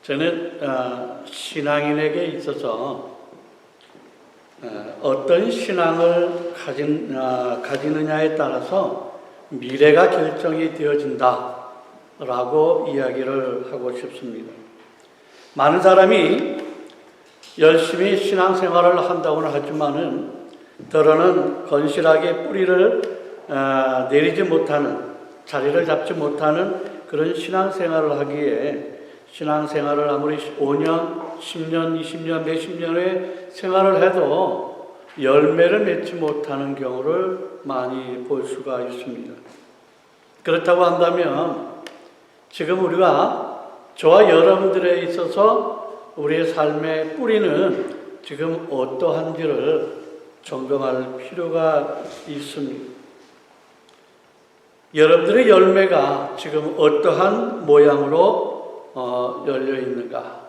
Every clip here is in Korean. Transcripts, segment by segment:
저는 신앙인에게 있어서 어떤 신앙을 가지느냐에 따라서 미래가 결정이 되어진다라고 이야기를 하고 싶습니다. 많은 사람이 열심히 신앙생활을 한다고는 하지만은 때로는 건실하게 뿌리를 내리지 못하는, 자리를 잡지 못하는 그런 신앙생활을 하기에 신앙생활을 아무리 5년, 10년, 20년, 몇십 년의 생활을 해도 열매를 맺지 못하는 경우를 많이 볼 수가 있습니다. 그렇다고 한다면 지금 우리가 저와 여러분들에 있어서 우리의 삶의 뿌리는 지금 어떠한지를 점검할 필요가 있습니다. 여러분들의 열매가 지금 어떠한 모양으로 열려 있는가?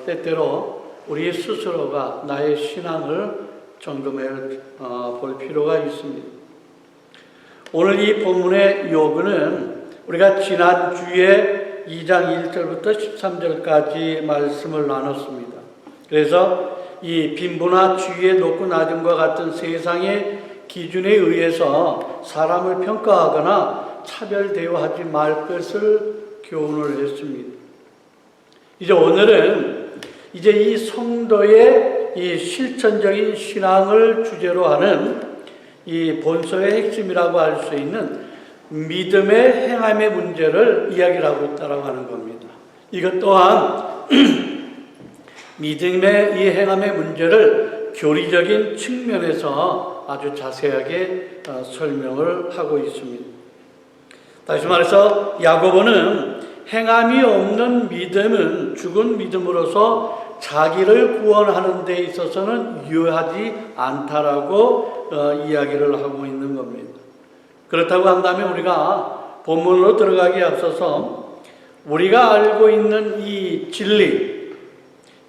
때때로 우리 스스로가 나의 신앙을 점검해 볼 필요가 있습니다. 오늘 이 본문의 요구는 우리가 지난주에 2장 1절부터 13절까지 말씀을 나눴습니다. 그래서 이 빈부나 지위의 높고 낮음과 같은 세상의 기준에 의해서 사람을 평가하거나 차별 대우하지 말 것을 교훈을 했습니다. 이제 오늘은 이 성도의 이 실천적인 신앙을 주제로 하는 이 본서의 핵심이라고 할 수 있는 믿음의 행함의 문제를 이야기를 하고 있다고 하는 겁니다. 이것 또한 믿음의 이 행함의 문제를 교리적인 측면에서 아주 자세하게 설명을 하고 있습니다. 다시 말해서 야고보는 행함이 없는 믿음은 죽은 믿음으로서 자기를 구원하는 데 있어서는 유효하지 않다라고 이야기를 하고 있는 겁니다. 그렇다고 한다면 우리가 본문으로 들어가기에 앞서서 우리가 알고 있는 이 진리,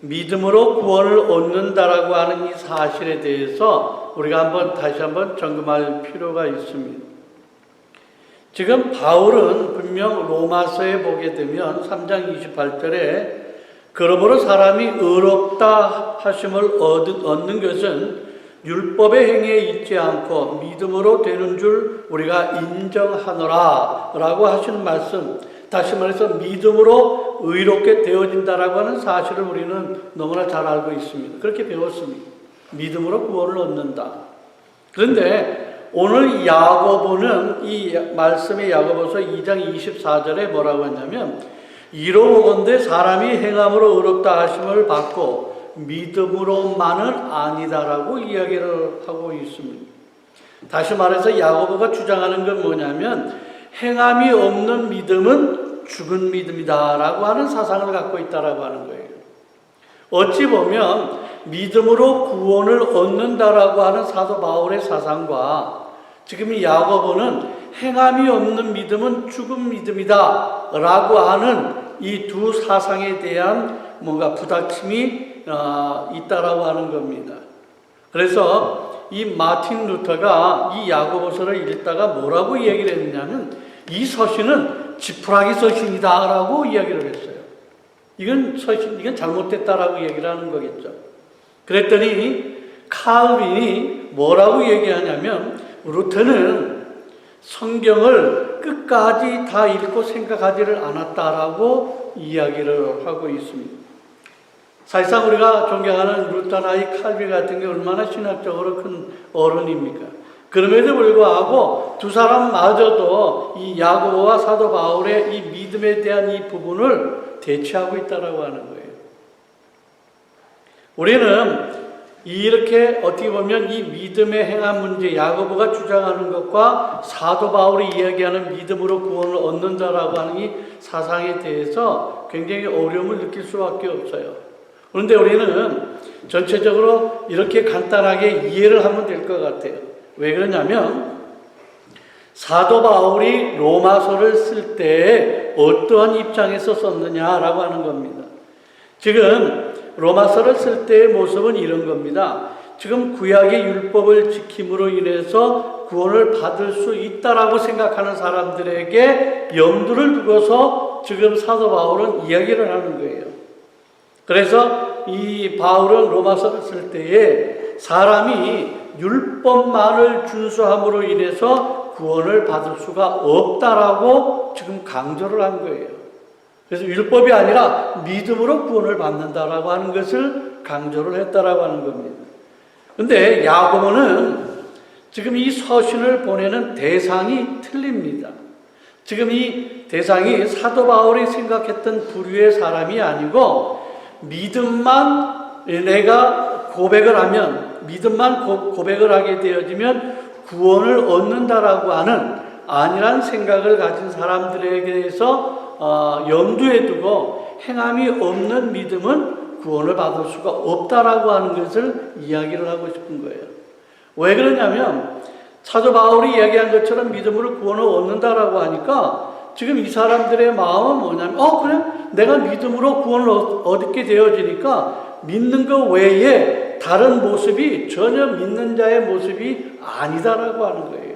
믿음으로 구원을 얻는다라고 하는 이 사실에 대해서 우리가 다시 한번 점검할 필요가 있습니다. 지금 바울은 분명 로마서에 보게 되면 3장 28절에 그러므로 사람이 의롭다 하심을 얻는 것은 율법의 행위에 있지 않고 믿음으로 되는 줄 우리가 인정하노라 라고 하시는 말씀, 다시 말해서 믿음으로 의롭게 되어진다라고 하는 사실을 우리는 너무나 잘 알고 있습니다. 그렇게 배웠습니다. 믿음으로 구원을 얻는다. 그런데 오늘 야고보는 이 말씀의 야고보서 2장 24절에 뭐라고 했냐면 이로보건대 사람이 행함으로 의롭다 하심을 받고 믿음으로만은 아니다라고 이야기를 하고 있습니다. 다시 말해서 야고보가 주장하는 건 뭐냐면 행함이 없는 믿음은 죽은 믿음이다라고 하는 사상을 갖고 있다라고 하는 거예요. 어찌 보면 믿음으로 구원을 얻는다라고 하는 사도 바울의 사상과 지금 이 야고보는 행함이 없는 믿음은 죽은 믿음이다 라고 하는 이 두 사상에 대한 뭔가 부닥침이 있다라고 하는 겁니다. 그래서 이 마틴 루터가 이 야고보서를 읽다가 뭐라고 이야기를 했냐면 이 서신은 지푸라기 서신이다 라고 이야기를 했어요. 이건 잘못됐다라고 얘기를 하는 거겠죠. 그랬더니 칼빈이 뭐라고 얘기하냐면 루터는 성경을 끝까지 다 읽고 생각하지를 않았다라고 이야기를 하고 있습니다. 사실상 우리가 존경하는 루터나 이 칼빈 같은 게 얼마나 신학적으로 큰 어른입니까? 그럼에도 불구하고 두 사람마저도 이 야고보와 사도 바울의 이 믿음에 대한 이 부분을 대치하고 있다라고 하는 거예요. 우리는 이렇게 어떻게 보면 이 믿음의 행함 문제, 야고보가 주장하는 것과 사도 바울이 이야기하는 믿음으로 구원을 얻는다라고 하는 이 사상에 대해서 굉장히 어려움을 느낄 수밖에 없어요. 그런데 우리는 전체적으로 이렇게 간단하게 이해를 하면 될 것 같아요. 왜 그러냐면 사도 바울이 로마서를 쓸 때 어떠한 입장에서 썼느냐라고 하는 겁니다. 지금 로마서를 쓸 때의 모습은 이런 겁니다. 지금 구약의 율법을 지킴으로 인해서 구원을 받을 수 있다라고 생각하는 사람들에게 염두를 두고서 지금 사도 바울은 이야기를 하는 거예요. 그래서 이 바울은 로마서를 쓸 때에 사람이 율법만을 준수함으로 인해서 구원을 받을 수가 없다라고 지금 강조를 한 거예요. 그래서 율법이 아니라 믿음으로 구원을 받는다라고 하는 것을 강조를 했다라고 하는 겁니다. 근데 야고보는 지금 이 서신을 보내는 대상이 틀립니다. 지금 이 대상이 사도 바울이 생각했던 부류의 사람이 아니고 믿음만 내가 고백을 하면, 믿음만 고백을 하게 되어지면 구원을 얻는다라고 하는 안일한 생각을 가진 사람들에 대해서 염두에 두고 행함이 없는 믿음은 구원을 받을 수가 없다라고 하는 것을 이야기를 하고 싶은 거예요. 왜 그러냐면 사도 바울이 이야기한 것처럼 믿음으로 구원을 얻는다라고 하니까 지금 이 사람들의 마음은 뭐냐면 그래? 내가 믿음으로 구원을 얻게 되어지니까 믿는 것 외에 다른 모습이 전혀 믿는 자의 모습이 아니다라고 하는 거예요.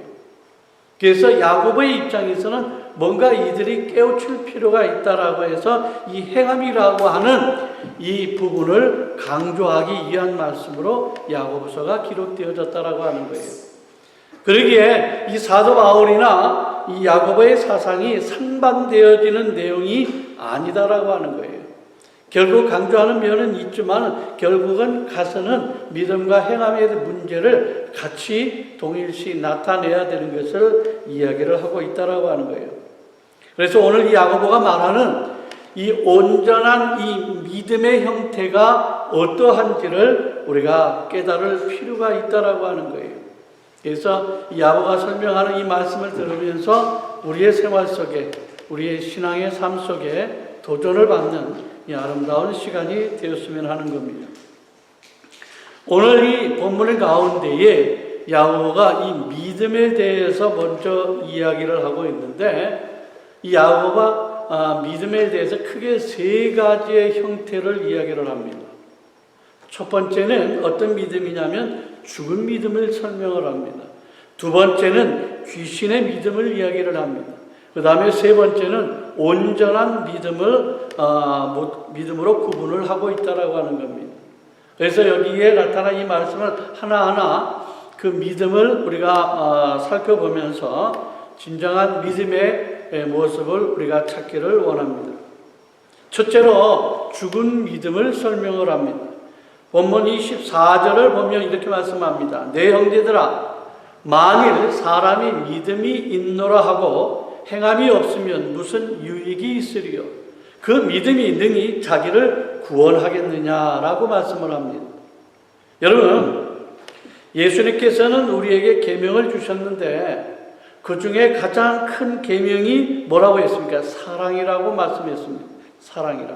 그래서 야고보의 입장에서는 뭔가 이들이 깨우칠 필요가 있다라고 해서 이 행함이라고 하는 이 부분을 강조하기 위한 말씀으로 야고보서가 기록되어졌다라고 하는 거예요. 그러기에 이 사도 바울이나 이 야고보의 사상이 상반되어지는 내용이 아니다라고 하는 거예요. 결국 강조하는 면은 있지만 결국은 가서는 믿음과 행함의 문제를 같이 동일시 나타내야 되는 것을 이야기를 하고 있다라고 하는 거예요. 그래서 오늘 이 야고보가 말하는 이 온전한 이 믿음의 형태가 어떠한지를 우리가 깨달을 필요가 있다라고 하는 거예요. 그래서 이 야고보가 설명하는 이 말씀을 들으면서 우리의 생활 속에, 우리의 신앙의 삶 속에 도전을 받는 이 아름다운 시간이 되었으면 하는 겁니다. 오늘 이 본문의 가운데에 야고보가 이 믿음에 대해서 먼저 이야기를 하고 있는데 이 야고보가 믿음에 대해서 크게 세 가지의 형태를 이야기를 합니다. 첫 번째는 어떤 믿음이냐면 죽은 믿음을 설명을 합니다. 두 번째는 귀신의 믿음을 이야기를 합니다. 그 다음에 세 번째는 온전한 믿음으로 구분을 하고 있다라고 하는 겁니다. 그래서 여기에 나타난 이 말씀을 하나하나 그 믿음을 우리가 살펴보면서 진정한 믿음의 모습을 우리가 찾기를 원합니다. 첫째로 죽은 믿음을 설명을 합니다. 본문 24절을 보면 이렇게 말씀합니다. 내 형제들아, 만일 사람이 믿음이 있노라 하고 행함이 없으면 무슨 유익이 있으리요? 그 믿음이 능히 자기를 구원하겠느냐라고 말씀을 합니다. 여러분, 예수님께서는 우리에게 계명을 주셨는데 그 중에 가장 큰 계명이 뭐라고 했습니까? 사랑이라고 말씀했습니다. 사랑이라.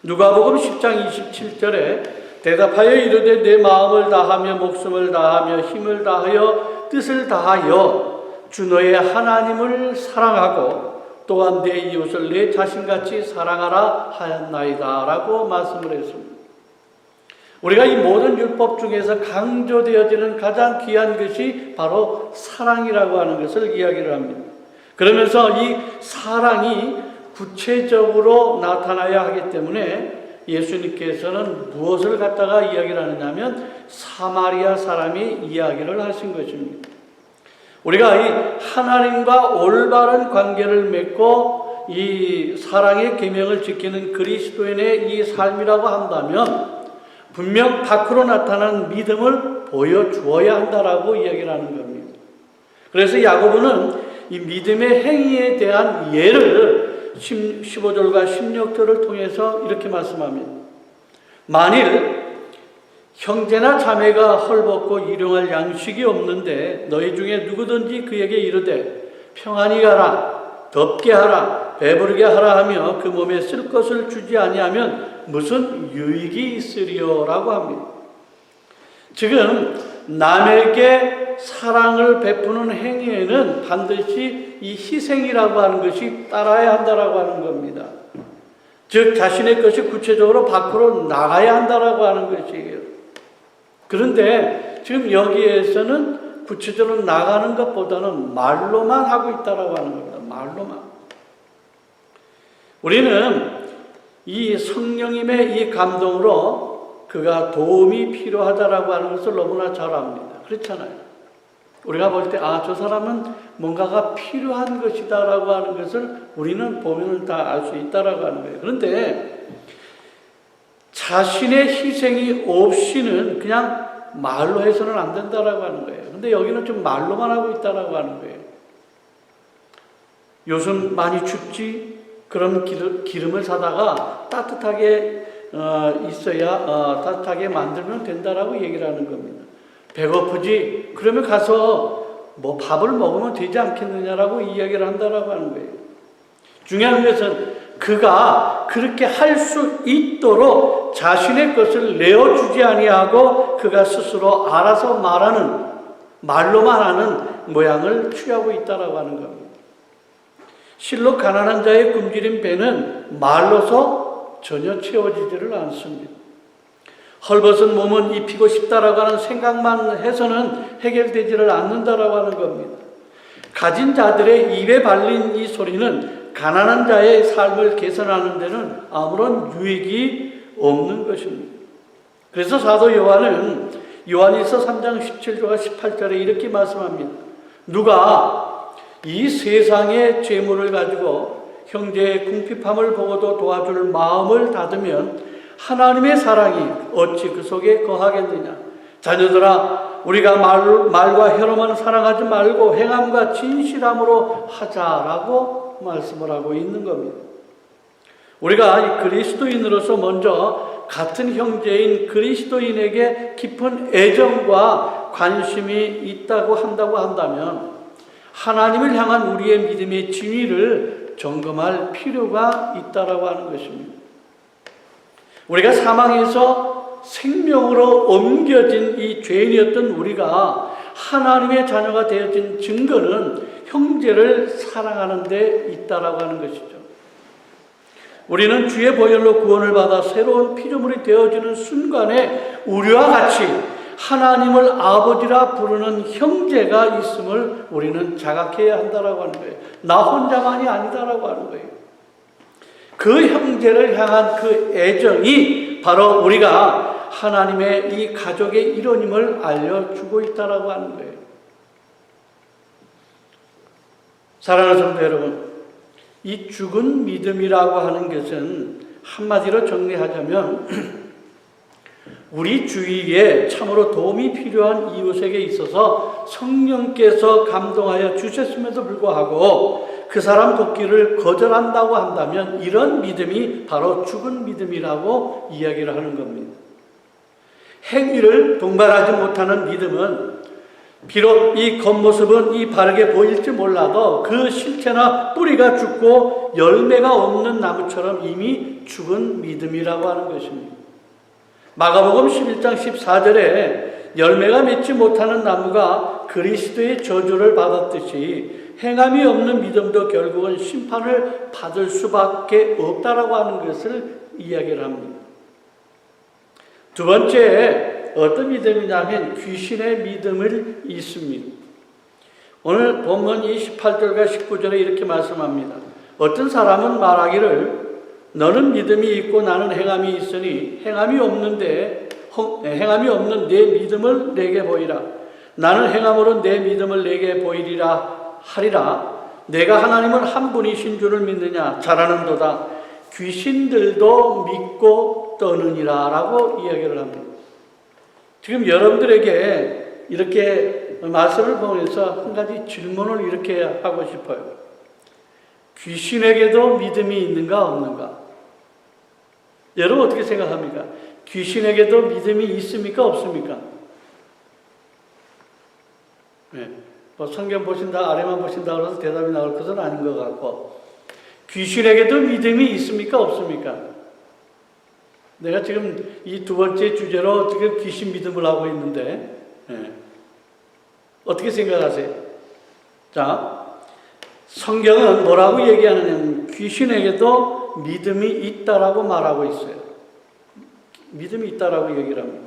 누가복음 10장 27절에 대답하여 이르되 내 마음을 다하며 목숨을 다하며 힘을 다하여 뜻을 다하여 주 너의 하나님을 사랑하고 또한 내 이웃을 내 자신같이 사랑하라 하였나이다 라고 말씀을 했습니다. 우리가 이 모든 율법 중에서 강조되어지는 가장 귀한 것이 바로 사랑이라고 하는 것을 이야기를 합니다. 그러면서 이 사랑이 구체적으로 나타나야 하기 때문에 예수님께서는 무엇을 갖다가 이야기를 하느냐면 사마리아 사람이 이야기를 하신 것입니다. 우리가 이 하나님과 올바른 관계를 맺고 이 사랑의 계명을 지키는 그리스도인의 이 삶이라고 한다면 분명 밖으로 나타나는 믿음을 보여주어야 한다라고 이야기를 하는 겁니다. 그래서 야고보는 이 믿음의 행위에 대한 예를 15절과 16절을 통해서 이렇게 말씀합니다. 만일 형제나 자매가 헐벗고 일용할 양식이 없는데 너희 중에 누구든지 그에게 이르되 평안히 가라, 덥게 하라, 배부르게 하라 하며 그 몸에 쓸 것을 주지 아니하면 무슨 유익이 있으리요라고 합니다. 지금 남에게 사랑을 베푸는 행위에는 반드시 이 희생이라고 하는 것이 따라야 한다라고 하는 겁니다. 즉 자신의 것이 구체적으로 밖으로 나가야 한다라고 하는 것이에요. 그런데 지금 여기에서는 구체적으로 나가는 것보다는 말로만 하고 있다라고 하는 겁니다. 말로만. 우리는 이 성령님의 이 감동으로 그가 도움이 필요하다라고 하는 것을 너무나 잘 압니다. 그렇잖아요. 우리가 볼 때, 저 사람은 뭔가가 필요한 것이다라고 하는 것을 우리는 보면 다 알 수 있다라고 하는 거예요. 그런데 자신의 희생이 없이는 그냥 말로 해서는 안 된다라고 하는 거예요. 근데 여기는 좀 말로만 하고 있다라고 하는 거예요. 요즘 많이 춥지? 그럼 기름을 사다가 따뜻하게 있어야 따뜻하게 만들면 된다라고 얘기를 하는 겁니다. 배고프지? 그러면 가서 뭐 밥을 먹으면 되지 않겠느냐라고 이야기를 한다라고 하는 거예요. 중요한 것은 그가 그렇게 할 수 있도록 자신의 것을 내어주지 아니하고 그가 스스로 알아서 말로만 하는 모양을 취하고 있다라고 하는 겁니다. 실로 가난한 자의 굶주린 배는 말로서 전혀 채워지지를 않습니다. 헐벗은 몸은 입히고 싶다라고 하는 생각만 해서는 해결되지를 않는다라고 하는 겁니다. 가진 자들의 입에 발린 이 소리는 가난한 자의 삶을 개선하는 데는 아무런 유익이 없는 것입니다. 그래서 사도 요한은 요한일서 3장 17절과 18절에 이렇게 말씀합니다. 누가 이 세상의 재물을 가지고 형제의 궁핍함을 보고도 도와줄 마음을 닫으면 하나님의 사랑이 어찌 그 속에 거하겠느냐. 자녀들아, 우리가 말과 혀로만 사랑하지 말고 행함과 진실함으로 하자라고 말씀을 하고 있는 겁니다. 우리가 그리스도인으로서 먼저 같은 형제인 그리스도인에게 깊은 애정과 관심이 있다고 한다면 하나님을 향한 우리의 믿음의 진위를 점검할 필요가 있다라고 하는 것입니다. 우리가 사망에서 생명으로 옮겨진 이 죄인이었던 우리가 하나님의 자녀가 되어진 증거는 형제를 사랑하는 데 있다라고 하는 것이죠. 우리는 주의 보혈로 구원을 받아 새로운 피조물이 되어지는 순간에 우리와 같이 하나님을 아버지라 부르는 형제가 있음을 우리는 자각해야 한다라고 하는 거예요. 나 혼자만이 아니다라고 하는 거예요. 그 형제를 향한 그 애정이 바로 우리가 하나님의 이 가족의 일원임을 알려주고 있다라고 하는 거예요. 사랑하는 성도 여러분, 이 죽은 믿음이라고 하는 것은 한마디로 정리하자면 우리 주위에 참으로 도움이 필요한 이웃에게 있어서 성령께서 감동하여 주셨음에도 불구하고 그 사람 돕기를 거절한다고 한다면 이런 믿음이 바로 죽은 믿음이라고 이야기를 하는 겁니다. 행위를 동반하지 못하는 믿음은 비록 이 겉모습은 이 바르게 보일지 몰라도 그 실체나 뿌리가 죽고 열매가 없는 나무처럼 이미 죽은 믿음이라고 하는 것입니다. 마가복음 11장 14절에 열매가 맺지 못하는 나무가 그리스도의 저주를 받았듯이 행함이 없는 믿음도 결국은 심판을 받을 수밖에 없다라고 하는 것을 이야기를 합니다. 두 번째, 어떤 믿음이냐면 귀신의 믿음을 있습니다. 오늘 본문 28절과 19절에 이렇게 말씀합니다. 어떤 사람은 말하기를 너는 믿음이 있고 나는 행함이 있으니 행함이 없는 내 믿음을 내게 보이라. 나는 행함으로 내 믿음을 내게 보이리라 하리라. 내가 하나님은 한 분이신 줄을 믿느냐? 잘하는도다. 귀신들도 믿고 떠느니라 라고 이야기를 합니다. 지금 여러분들에게 이렇게 말씀을 보면서 한 가지 질문을 이렇게 하고 싶어요. 귀신에게도 믿음이 있는가 없는가? 여러분 어떻게 생각합니까? 귀신에게도 믿음이 있습니까 없습니까? 네. 뭐 성경 보신다 아래만 보신다 그래서 대답이 나올 것은 아닌 것 같고 귀신에게도 믿음이 있습니까 없습니까? 내가 지금 이 두 번째 주제로 지금 귀신 믿음을 하고 있는데 어떻게 생각하세요? 자, 성경은 뭐라고 얘기하느냐면 귀신에게도 믿음이 있다라고 말하고 있어요. 믿음이 있다라고 얘기를 합니다.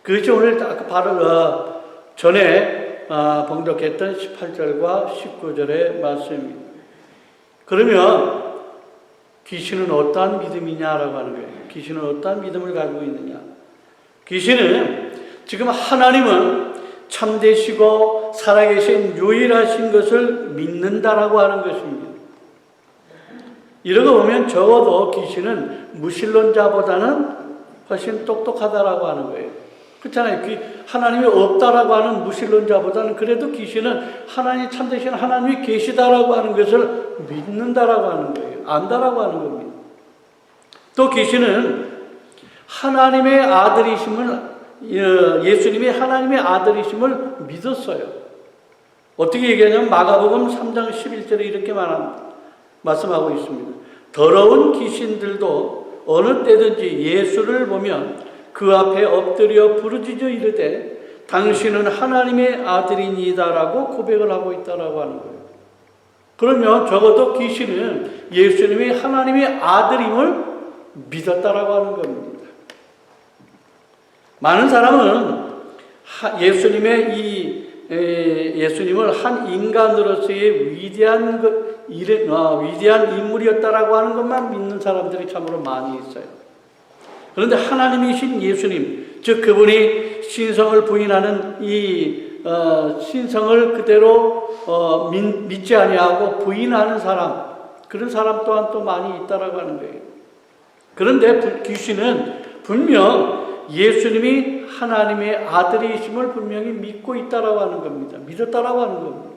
그것이 오늘 바로 전에 봉독했던 18절과 19절의 말씀입니다. 그러면 귀신은 어떠한 믿음이냐라고 하는 거예요. 귀신은 어떠한 믿음을 가지고 있느냐. 귀신은 지금 하나님은 참되시고 살아계신 유일하신 것을 믿는다라고 하는 것입니다. 이런 거 보면 적어도 귀신은 무신론자보다는 훨씬 똑똑하다라고 하는 거예요. 그렇잖아요. 하나님이 없다라고 하는 무신론자보다는 그래도 귀신은 하나님 참되신 하나님이 계시다라고 하는 것을 믿는다라고 하는 거예요. 안다라고 하는 겁니다. 또 귀신은 하나님의 아들이심을 예수님이 하나님의 아들이심을 믿었어요. 어떻게 얘기하냐면 마가복음 3장 11절에 이렇게 말씀하고 있습니다. 더러운 귀신들도 어느 때든지 예수를 보면 그 앞에 엎드려 부르짖어 이르되 당신은 하나님의 아들이니이다라고 고백을 하고 있다라고 하는 거예요. 그러면 적어도 귀신은 예수님이 하나님의 아들임을 믿었다라고 하는 겁니다. 많은 사람은 예수님을 한 인간으로서의 위대한 인물이었다라고 하는 것만 믿는 사람들이 참으로 많이 있어요. 그런데 하나님이신 예수님, 즉 그분이 신성을 부인하는 신성을 그대로 믿지 아니하고 부인하는 사람, 그런 사람 또한 또 많이 있다라고 하는 거예요. 그런데 귀신은 분명 예수님이 하나님의 아들이심을 분명히 믿고 있다라고 하는 겁니다. 믿었다라고 하는 겁니다.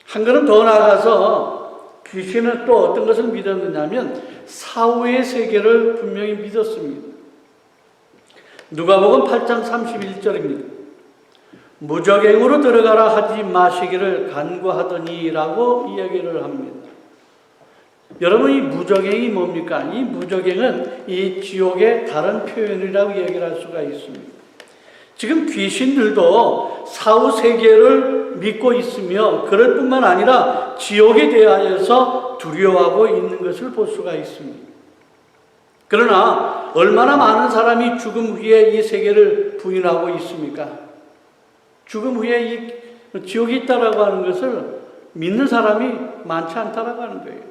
한 걸음 더 나아가서 귀신은 또 어떤 것을 믿었느냐면 사후의 세계를 분명히 믿었습니다. 누가복음 8장 31절입니다. 무적행으로 들어가라 하지 마시기를 간구하더니라고 이야기를 합니다. 여러분, 이 무적행이 뭡니까? 이 무적행은 이 지옥의 다른 표현이라고 얘기를 할 수가 있습니다. 지금 귀신들도 사후 세계를 믿고 있으며 그럴 뿐만 아니라 지옥에 대하여서 두려워하고 있는 것을 볼 수가 있습니다. 그러나 얼마나 많은 사람이 죽음 후에 이 세계를 부인하고 있습니까? 죽음 후에 이 지옥이 있다라고 하는 것을 믿는 사람이 많지 않다라고 하는 거예요.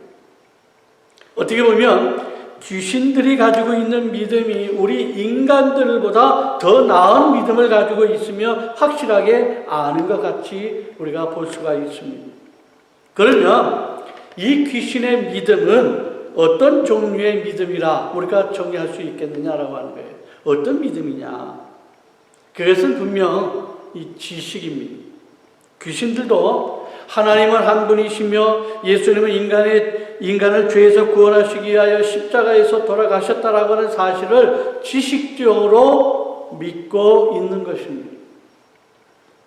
어떻게 보면 귀신들이 가지고 있는 믿음이 우리 인간들보다 더 나은 믿음을 가지고 있으며 확실하게 아는 것 같이 우리가 볼 수가 있습니다. 그러면 이 귀신의 믿음은 어떤 종류의 믿음이라 우리가 정의할 수 있겠느냐라고 하는 거예요. 어떤 믿음이냐? 그것은 분명 이 지식입니다. 귀신들도 하나님은 한 분이시며 예수님은 인간을 죄에서 구원하시기 위하여 십자가에서 돌아가셨다라고 하는 사실을 지식적으로 믿고 있는 것입니다.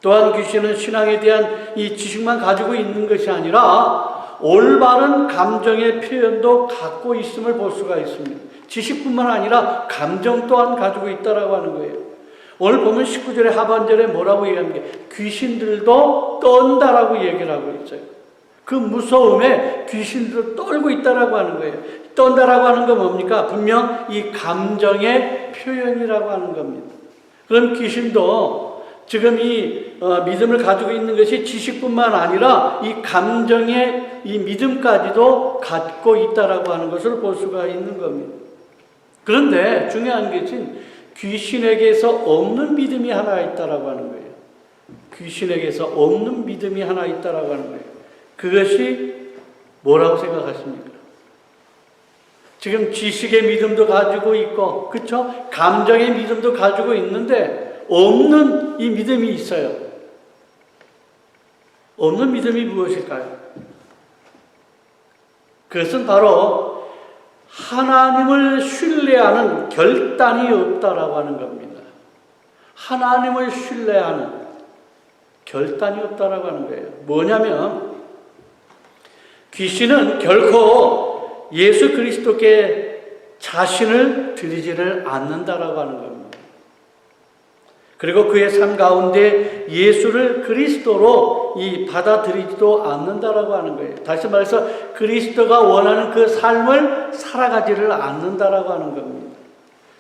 또한 귀신은 신앙에 대한 이 지식만 가지고 있는 것이 아니라 올바른 감정의 표현도 갖고 있음을 볼 수가 있습니다. 지식뿐만 아니라 감정 또한 가지고 있다라고 하는 거예요. 오늘 보면 19절의 하반절에 뭐라고 얘기합니까? 귀신들도 떤다라고 얘기를 하고 있어요. 그 무서움에 귀신들도 떨고 있다라고 하는 거예요. 떤다라고 하는 건 뭡니까? 분명 이 감정의 표현이라고 하는 겁니다. 그럼 귀신도 지금 이 믿음을 가지고 있는 것이 지식뿐만 아니라 이 감정의 이 믿음까지도 갖고 있다라고 하는 것을 볼 수가 있는 겁니다. 그런데 중요한 것은 귀신에게서 없는 믿음이 하나 있다라고 하는 거예요. 귀신에게서 없는 믿음이 하나 있다라고 하는 거예요. 그것이 뭐라고 생각하십니까? 지금 지식의 믿음도 가지고 있고, 그렇죠? 감정의 믿음도 가지고 있는데 없는 이 믿음이 있어요. 없는 믿음이 무엇일까요? 그것은 바로 하나님을 신뢰하는 결단이 없다라고 하는 겁니다. 하나님을 신뢰하는 결단이 없다라고 하는 거예요. 뭐냐면 귀신은 결코 예수 그리스도께 자신을 드리지를 않는다라고 하는 겁니다. 그리고 그의 삶 가운데 예수를 그리스도로 받아들이지도 않는다라고 하는 거예요. 다시 말해서 그리스도가 원하는 그 삶을 살아가지를 않는다라고 하는 겁니다.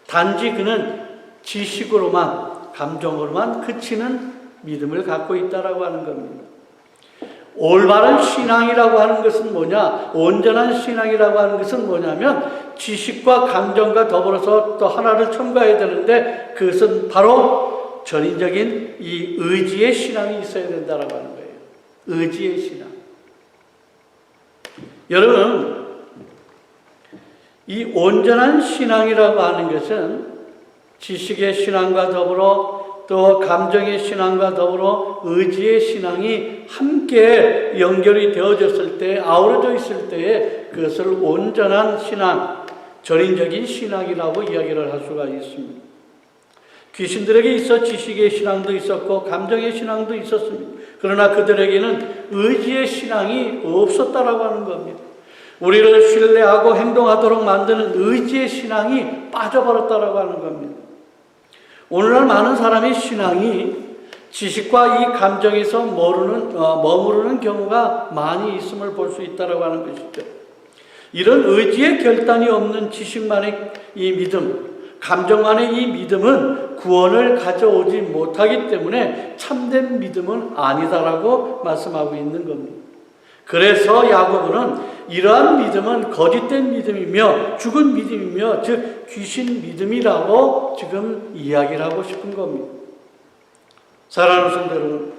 단지 그는 지식으로만, 감정으로만 그치는 믿음을 갖고 있다라고 하는 겁니다. 올바른 신앙이라고 하는 것은 뭐냐? 온전한 신앙이라고 하는 것은 뭐냐면 지식과 감정과 더불어서 또 하나를 첨가해야 되는데 그것은 바로 전인적인 이 의지의 신앙이 있어야 된다라고 하는 거예요. 의지의 신앙. 여러분, 이 온전한 신앙이라고 하는 것은 지식의 신앙과 더불어 또 감정의 신앙과 더불어 의지의 신앙이 함께 연결이 되어졌을 때, 아우러져 있을 때에 그것을 온전한 신앙, 전인적인 신앙이라고 이야기를 할 수가 있습니다. 귀신들에게 있어 지식의 신앙도 있었고 감정의 신앙도 있었습니다. 그러나 그들에게는 의지의 신앙이 없었다라고 하는 겁니다. 우리를 신뢰하고 행동하도록 만드는 의지의 신앙이 빠져버렸다라고 하는 겁니다. 오늘날 많은 사람의 신앙이 지식과 이 감정에서 머무르는 경우가 많이 있음을 볼 수 있다고 하는 것이죠. 이런 의지의 결단이 없는 지식만의 이 믿음, 감정만의 이 믿음은 구원을 가져오지 못하기 때문에 참된 믿음은 아니다라고 말씀하고 있는 겁니다. 그래서 야고보는 이러한 믿음은 거짓된 믿음이며 죽은 믿음이며 즉 귀신 믿음이라고 지금 이야기를 하고 싶은 겁니다. 사랑하는 성도 여러분,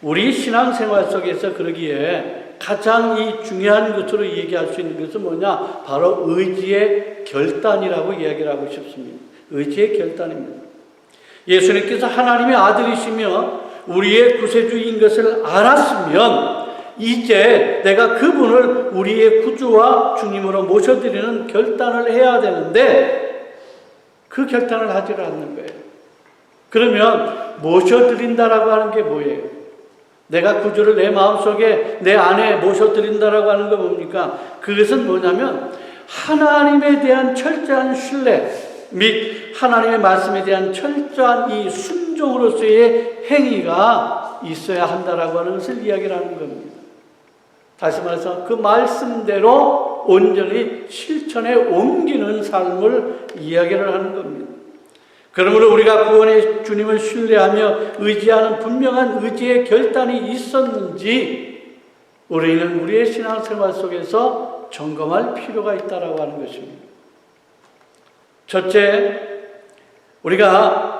우리 신앙생활 속에서 그러기에 가장 이 중요한 것으로 얘기할 수 있는 것은 뭐냐? 바로 의지의 결단이라고 이야기를 하고 싶습니다. 의지의 결단입니다. 예수님께서 하나님의 아들이시며 우리의 구세주인 것을 알았으면 이제 내가 그분을 우리의 구주와 주님으로 모셔드리는 결단을 해야 되는데 그 결단을 하지를 않는 거예요. 그러면 모셔드린다라고 하는 게 뭐예요? 내가 구주를 내 마음속에 내 안에 모셔드린다라고 하는 건 뭡니까? 그것은 뭐냐면 하나님에 대한 철저한 신뢰 및 하나님의 말씀에 대한 철저한 이 순종으로서의 행위가 있어야 한다라고 하는 것을 이야기를 하는 겁니다. 다시 말해서 그 말씀대로 온전히 실천에 옮기는 삶을 이야기를 하는 겁니다. 그러므로 우리가 구원의 주님을 신뢰하며 의지하는 분명한 의지의 결단이 있었는지 우리는 우리의 신앙생활 속에서 점검할 필요가 있다고 하는 것입니다. 첫째, 우리가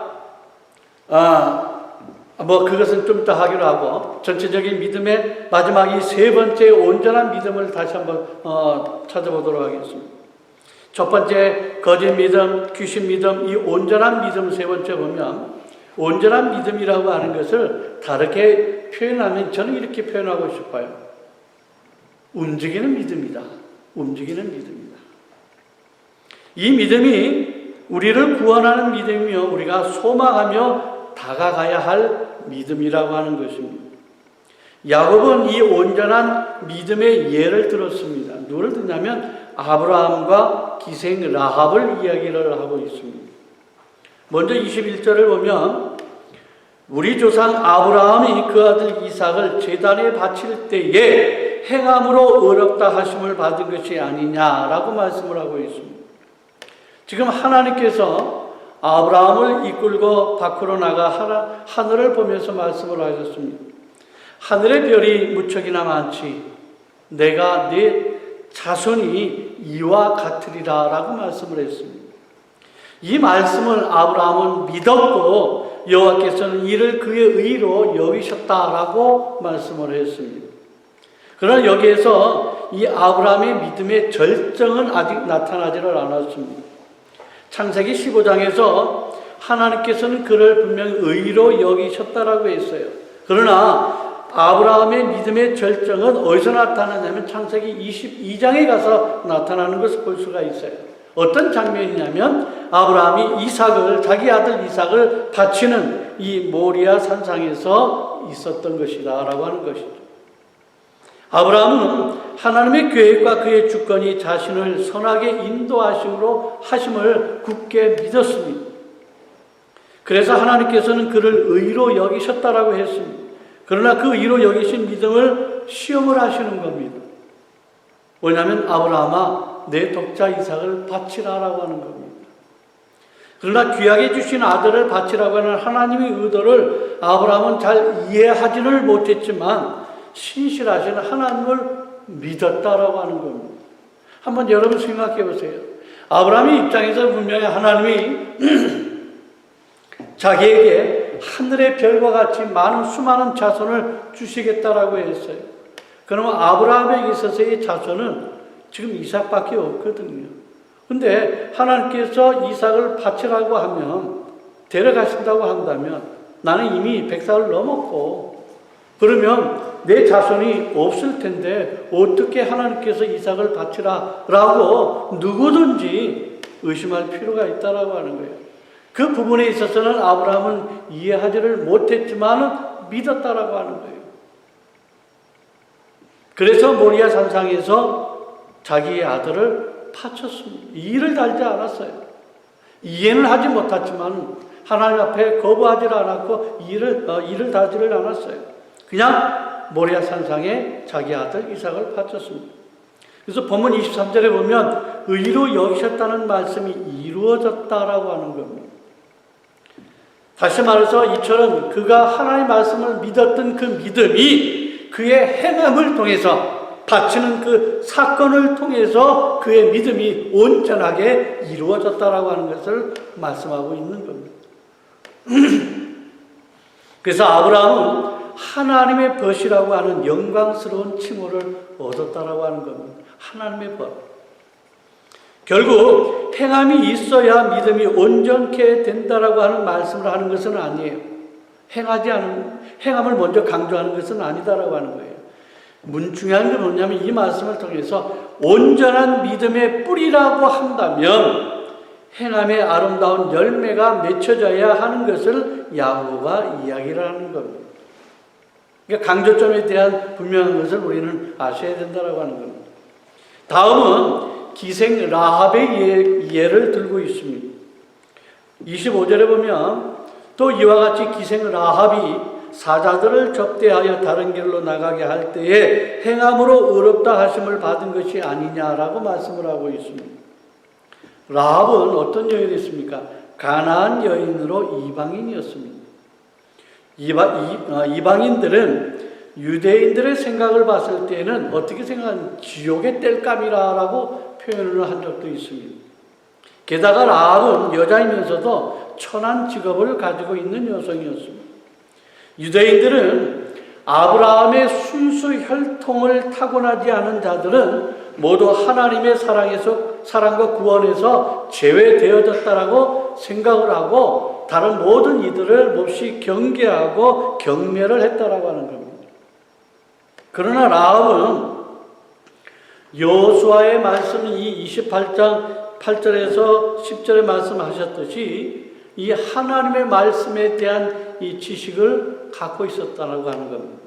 그것은 좀 이따 하기로 하고 전체적인 믿음의 마지막 이 세 번째 온전한 믿음을 다시 한번 찾아보도록 하겠습니다. 첫 번째 거짓 믿음, 귀신 믿음, 이 온전한 믿음 세 번째 보면 온전한 믿음이라고 하는 것을 다르게 표현하면 저는 이렇게 표현하고 싶어요. 움직이는 믿음이다. 움직이는 믿음이다. 이 믿음이 우리를 구원하는 믿음이며 우리가 소망하며 다가가야 할 믿음이라고 하는 것입니다. 야곱은 이 온전한 믿음의 예를 들었습니다. 누구를 듣냐면 아브라함과 기생 라합을 이야기를 하고 있습니다. 먼저 21절을 보면 우리 조상 아브라함이 그 아들 이삭을 제단에 바칠 때에 행함으로 어렵다 하심을 받은 것이 아니냐라고 말씀을 하고 있습니다. 지금 하나님께서 아브라함을 이끌고 밖으로 나가 하늘을 보면서 말씀을 하셨습니다. 하늘의 별이 무척이나 많지 내가 네 자손이 이와 같으리라 라고 말씀을 했습니다. 이 말씀을 아브라함은 믿었고 여호와께서는 이를 그의 의로 여기셨다라고 말씀을 했습니다. 그러나 여기에서 이 아브라함의 믿음의 절정은 아직 나타나지를 않았습니다. 창세기 15장에서 하나님께서는 그를 분명히 의로 여기셨다라고 했어요. 그러나 아브라함의 믿음의 절정은 어디서 나타나냐면 창세기 22장에 가서 나타나는 것을 볼 수가 있어요. 어떤 장면이냐면 아브라함이 자기 아들 이삭을 바치는 이 모리아 산상에서 있었던 것이다 라고 하는 것이죠. 아브라함은 하나님의 계획과 그의 주권이 자신을 선하게 하심을 굳게 믿었습니다. 그래서 하나님께서는 그를 의로 여기셨다라고 했습니다. 그러나 그 의로 여기신 믿음을 시험을 하시는 겁니다. 왜냐하면 아브라함아 내 독자 이삭을 바치라라고 하는 겁니다. 그러나 귀하게 주신 아들을 바치라고 하는 하나님의 의도를 아브라함은 잘 이해하지를 못했지만 신실하신 하나님을 믿었다라고 하는 겁니다. 한번 여러분 생각해 보세요. 아브라함의 입장에서 분명히 하나님이 자기에게 하늘의 별과 같이 수많은 자손을 주시겠다라고 했어요. 그러면 아브라함에게 있어서의 자손은 지금 이삭밖에 없거든요. 근데 하나님께서 이삭을 바치라고 하면, 데려가신다고 한다면, 나는 이미 100살을 넘었고, 그러면 내 자손이 없을 텐데 어떻게 하나님께서 이삭을 바치라라고 누구든지 의심할 필요가 있다라고 하는 거예요. 그 부분에 있어서는 아브라함은 이해하지를 못했지만 믿었다라고 하는 거예요. 그래서 모리아 산상에서 자기의 아들을 바쳤습니다. 이의를 달지 않았어요. 이해는 하지 못했지만 하나님 앞에 거부하지를 않았고 이의를 달지를 않았어요. 그냥 모리아 산상에 자기 아들 이삭을 바쳤습니다. 그래서 본문 23절에 보면 의로 여기셨다는 말씀이 이루어졌다라고 하는 겁니다. 다시 말해서 이처럼 그가 하나님의 말씀을 믿었던 그 믿음이 그의 행함을 통해서, 바치는 그 사건을 통해서 그의 믿음이 온전하게 이루어졌다라고 하는 것을 말씀하고 있는 겁니다. 그래서 아브라함은 하나님의 벗이라고 하는 영광스러운 칭호를 얻었다라고 하는 겁니다. 하나님의 벗. 결국 행함이 있어야 믿음이 온전케 된다라고 하는 말씀을 하는 것은 아니에요. 행하지 않은 행함을 먼저 강조하는 것은 아니다라고 하는 거예요. 중요한 건 뭐냐면 이 말씀을 통해서 온전한 믿음의 뿌리라고 한다면 행함의 아름다운 열매가 맺혀져야 하는 것을 야고보가 이야기를 하는 겁니다. 그러니까 강조점에 대한 분명한 것을 우리는 아셔야 된다라고 하는 겁니다. 다음은 기생 라합의 예를 들고 있습니다. 25절에 보면 또 이와 같이 기생 라합이 사자들을 접대하여 다른 길로 나가게 할 때에 행함으로 의롭다 하심을 받은 것이 아니냐라고 말씀을 하고 있습니다. 라합은 어떤 여인이었습니까? 가나안 여인으로 이방인이었습니다. 이방인들은 유대인들의 생각을 봤을 때는 어떻게 생각하는 지옥의 땔감이라고 표현을 한 적도 있습니다. 게다가 라합은 여자이면서도 천한 직업을 가지고 있는 여성이었습니다. 유대인들은 아브라함의 순수 혈통을 타고나지 않은 자들은 모두 하나님의 사랑과 구원에서 제외되어졌다라고 생각을 하고 다른 모든 이들을 몹시 경계하고 경멸을 했다라고 하는 겁니다. 그러나 라합은 여호수아의 말씀이 28장 8절에서 10절에 말씀하셨듯이 이 하나님의 말씀에 대한 이 지식을 갖고 있었다라고 하는 겁니다.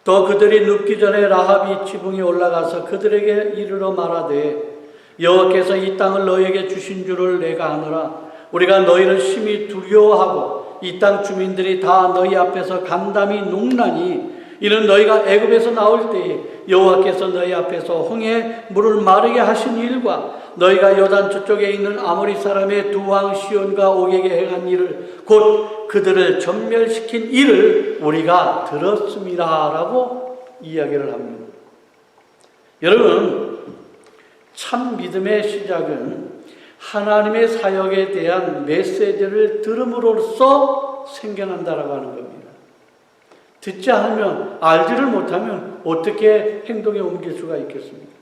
또 그들이 눕기 전에 라합이 지붕에 올라가서 그들에게 이르러 말하되 여호와께서 이 땅을 너희에게 주신 줄을 내가 아노라. 우리가 너희를 심히 두려워하고 이 땅 주민들이 다 너희 앞에서 간담이 녹나니 이는 너희가 애굽에서 나올 때에 여호와께서 너희 앞에서 홍해 물을 마르게 하신 일과 너희가 요단 저쪽에 있는 아모리 사람의 두 왕 시온과 옥에게 행한 일을 곧 그들을 전멸시킨 일을 우리가 들었음이라라고 이야기를 합니다. 여러분, 참 믿음의 시작은 하나님의 사역에 대한 메시지를 들음으로써 생겨난다라고 하는 겁니다. 듣지 않으면, 알지를 못하면 어떻게 행동에 옮길 수가 있겠습니까?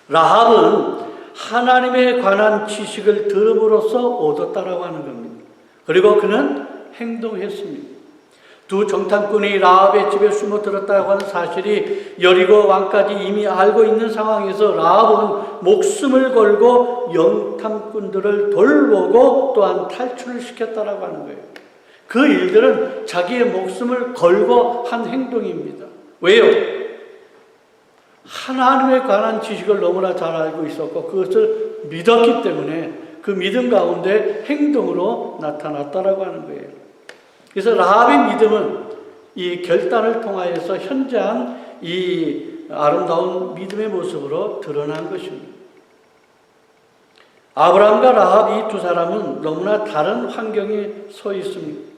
라합은 하나님에 관한 지식을 들음으로써 얻었다라고 하는 겁니다. 그리고 그는 행동했습니다. 두 정탐꾼이 라합의 집에 숨어들었다고 하는 사실이 여리고 왕까지 이미 알고 있는 상황에서 라합은 목숨을 걸고 영탐꾼들을 돌보고 또한 탈출을 시켰다라고 하는 거예요. 그 일들은 자기의 목숨을 걸고 한 행동입니다. 왜요? 하나님에 관한 지식을 너무나 잘 알고 있었고 그것을 믿었기 때문에 그 믿음 가운데 행동으로 나타났다라고 하는 거예요. 그래서 라합의 믿음은 이 결단을 통하여서 현재한 이 아름다운 믿음의 모습으로 드러난 것입니다. 아브라함과 라합 이 두 사람은 너무나 다른 환경에 서 있습니다.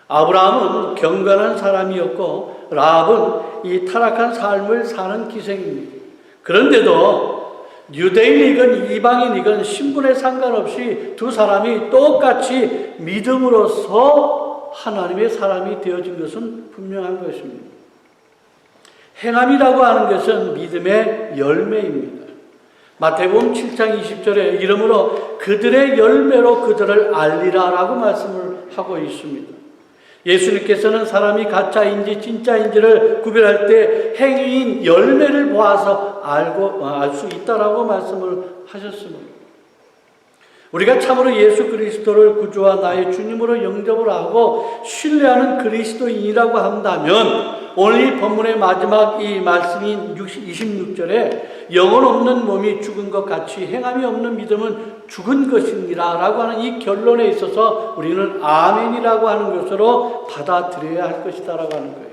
아브라함은 경건한 사람이었고 라합은 이 타락한 삶을 사는 기생입니다. 그런데도 유대인이건 이방인이건 신분에 상관없이 두 사람이 똑같이 믿음으로써 하나님의 사람이 되어진 것은 분명한 것입니다. 행함이라고 하는 것은 믿음의 열매입니다. 마태복음 7장 20절에 이러므로 그들의 열매로 그들을 알리라 라고 말씀을 하고 있습니다. 예수님께서는 사람이 가짜인지 진짜인지를 구별할 때 행위인 열매를 보아서 알 수 있다라고 말씀을 하셨습니다. 우리가 참으로 예수 그리스도를 구주와 나의 주님으로 영접을 하고 신뢰하는 그리스도인이라고 한다면 오늘 이 본문의 마지막 이 말씀인 26절에 영혼 없는 몸이 죽은 것 같이 행함이 없는 믿음은 죽은 것이니라 라고 하는 이 결론에 있어서 우리는 아멘이라고 하는 것으로 받아들여야 할 것이다 라고 하는 거예요.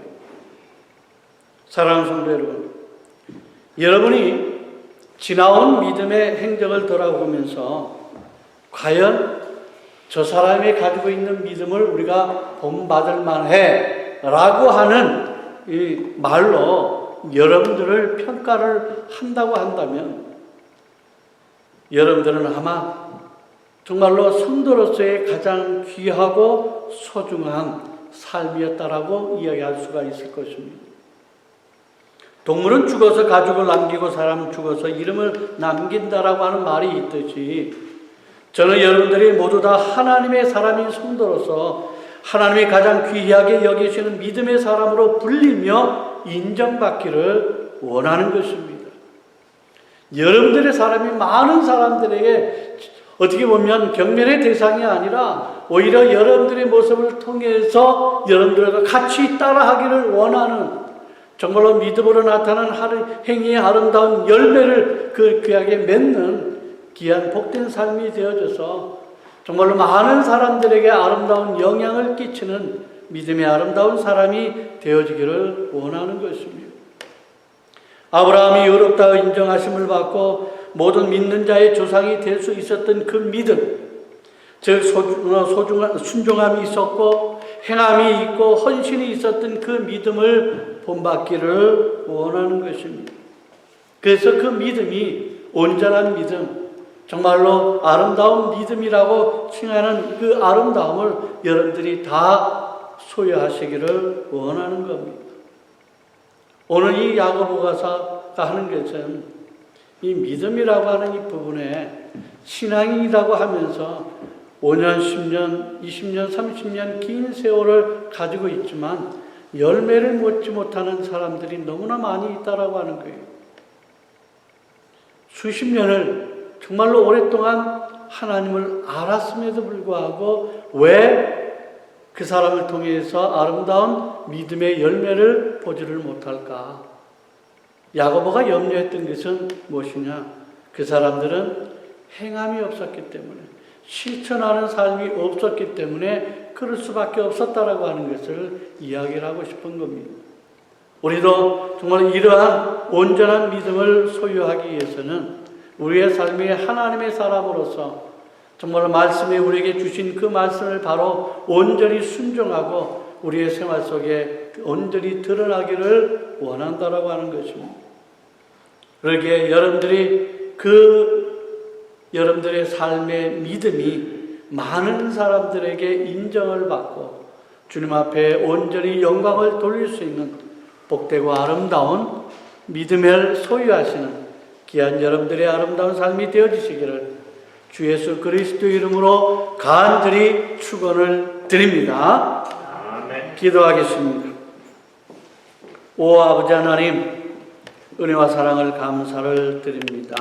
사랑하는 성도 여러분, 여러분이 지나온 믿음의 행적을 돌아보면서 과연 저 사람이 가지고 있는 믿음을 우리가 본받을 만해 라고 하는 이 말로 여러분들을 평가를 한다고 한다면 여러분들은 아마 정말로 성도로서의 가장 귀하고 소중한 삶이었다라고 이야기할 수가 있을 것입니다. 동물은 죽어서 가죽을 남기고 사람은 죽어서 이름을 남긴다라고 하는 말이 있듯이 저는 여러분들이 모두 다 하나님의 사람인 성도로서 하나님이 가장 귀하게 여기시는 믿음의 사람으로 불리며 인정받기를 원하는 것입니다. 여러분들의 사람이 많은 사람들에게 어떻게 보면 경멸의 대상이 아니라 오히려 여러분들의 모습을 통해서 여러분들과 같이 따라하기를 원하는 정말로 믿음으로 나타나는 행위의 아름다운 열매를 그 귀하게 맺는 귀한 복된 삶이 되어져서 정말로 많은 사람들에게 아름다운 영향을 끼치는 믿음의 아름다운 사람이 되어지기를 원하는 것입니다. 아브라함이 의롭다 인정하심을 받고 모든 믿는 자의 조상이 될 수 있었던 그 믿음, 즉 순종함이 있었고 행함이 있고 헌신이 있었던 그 믿음을 본받기를 원하는 것입니다. 그래서 그 믿음이 온전한 믿음, 정말로 아름다운 믿음이라고 칭하는 그 아름다움을 여러분들이 다 소유하시기를 원하는 겁니다. 오늘 이 야고보가서가 하는 것은 이 믿음이라고 하는 이 부분에 신앙인이라고 하면서 5년, 10년, 20년, 30년 긴 세월을 가지고 있지만 열매를 맺지 못하는 사람들이 너무나 많이 있다라고 하는 거예요. 수십 년을 정말로 오랫동안 하나님을 알았음에도 불구하고 왜 그 사람을 통해서 아름다운 믿음의 열매를 보지를 못할까? 야고보가 염려했던 것은 무엇이냐? 그 사람들은 행함이 없었기 때문에, 실천하는 삶이 없었기 때문에 그럴 수밖에 없었다라고 하는 것을 이야기를 하고 싶은 겁니다. 우리도 정말 이러한 온전한 믿음을 소유하기 위해서는 우리의 삶이 하나님의 사람으로서 정말 말씀에 우리에게 주신 그 말씀을 바로 온전히 순종하고 우리의 생활 속에 온전히 드러나기를 원한다라고 하는 것입니다. 그러기에 여러분들의 삶의 믿음이 많은 사람들에게 인정을 받고 주님 앞에 온전히 영광을 돌릴 수 있는 복되고 아름다운 믿음을 소유하시는 귀한 여러분들의 아름다운 삶이 되어지시기를 주 예수 그리스도 이름으로 간절히 축원을 드립니다. 아멘. 기도하겠습니다. 오 아버지 하나님, 은혜와 사랑을 감사를 드립니다.